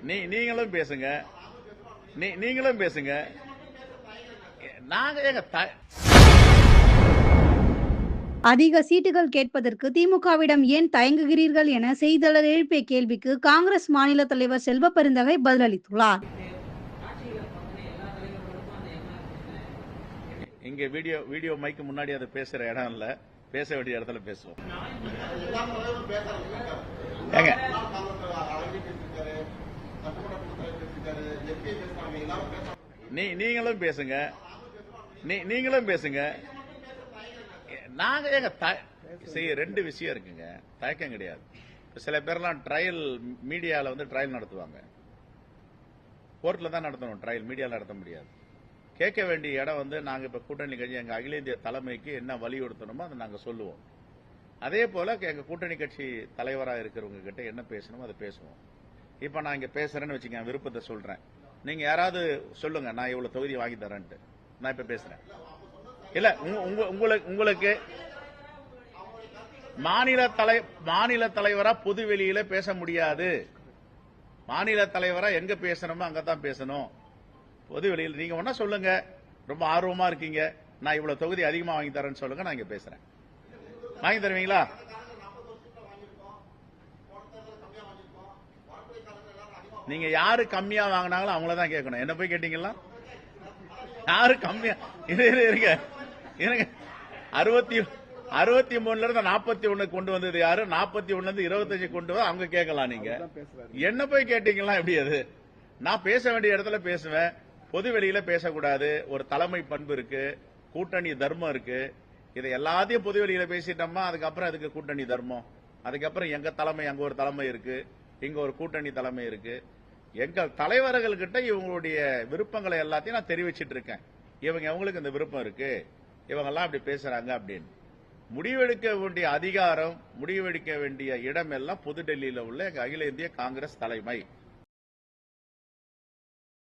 நீங்களும் பேசுங்க. நீங்களும் பேசுங்க. நாங்க எங்க அதிக சீட்டுகள் கேட்பதற்கு திமுகவிடம் ஏன் தயங்குகிறீர்கள் என செய்தியாளர் எழுப்பிய கேள்விக்கு காங்கிரஸ் மாநில தலைவர் செல்வ பெருந்தகை பதிலளித்துள்ளார். இங்க வீடியோ மைக்கு முன்னாடி அதை பேசுற இடம் இல்ல, பேச வேண்டிய இடத்துல பேசுவோம். நீங்களும் பேசுங்க. நீங்களும் பேசுங்க. நாங்க எங்க ரெண்டு விஷயம் இருக்குங்க, தயக்கம் கிடையாது. சில பேர்லாம் ட்ரையல் மீடியால ட்ரையல் நடத்துவாங்க. கோர்ட்ல தான் நடத்தணும் ட்ரையல், மீடியால நடத்த முடியாது. கேட்க வேண்டிய இடம் நாங்க இப்ப கூட்டணி கட்சி எங்க அகில இந்திய தலைமைக்கு என்ன வலியுறுத்தணுமோ அதை நாங்க சொல்லுவோம். அதே போல எங்க கூட்டணி கட்சி தலைவராக இருக்கிறவங்க கிட்ட என்ன பேசணுமோ அதை பேசுவோம். இப்ப நான் இங்க பேசுறேன்னு வச்சுக்கேன், விருப்பத்தை சொல்றேன். நீங்க யாராவது சொல்லுங்க, நான் இவ்வளவு தொகுதி வாங்கி தரேன்ட்டு. நான் இப்ப பேசுறேன். இல்ல உங்களுக்கு மாநில தலைவரா பொது வெளியில பேச முடியாது. மாநில தலைவரா எங்க பேசணுமோ அங்கதான் பேசணும். பொது வெளியில் நீங்க ஒன்னா சொல்லுங்க, ரொம்ப ஆர்வமா இருக்கீங்க, நான் இவ்வளவு தொகுதி அதிகமா வாங்கி தரேன்னு சொல்லுங்க, நான் இங்க பேசுறேன். வாங்கி தருவீங்களா? நீங்க யாரு கம்மியா வாங்கினாங்களோ அவங்களதான் கேட்கணும். என்ன போய் கேட்டீங்களா? யாரு கம்மியா இருங்க 63ல இருந்து 41 கொண்டு வந்தது யாரு? 41ல இருந்து 25 கொண்டு வந்து அவங்க கேட்கலாம். நீங்க என்ன போய் கேட்டீங்களா? எப்படி அது? நான் பேச வேண்டிய இடத்துல பேசுவேன். பொது வெளியில பேசக்கூடாது. ஒரு தலைமை பண்பு இருக்கு, கூட்டணி தர்மம் இருக்கு. இதை எல்லாத்தையும் பொது வெளியில பேசிட்டோம்னா அதுக்கப்புறம் அதுக்கு கூட்டணி தர்மம். அதுக்கப்புறம் எங்க தலைமை, அங்க ஒரு தலைமை இருக்கு, இங்க ஒரு கூட்டணி தலைமை இருக்கு. எங்க தலைவர்கள் கிட்ட இவங்களுடைய விருப்பங்களை எல்லாத்தையும் நான் தெரிவிச்சிட்டு இருக்கேன். இவங்களுக்கு இந்த விருப்பம் இருக்கு, இவங்க எல்லாம் அப்படி பேசுறாங்க அப்படின்னு. முடிவெடுக்க வேண்டிய அதிகாரம், முடிவெடுக்க வேண்டிய இடம் எல்லாம் புதுடெல்லியில உள்ள எங்க அகில இந்திய காங்கிரஸ் தலைமை.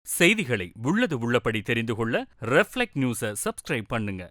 செய்திகளை உள்ளது உள்ளபடி தெரிந்து கொள்ள ரெஃப்ளெக்ட் நியூஸை சப்ஸ்கிரைப் பண்ணுங்க.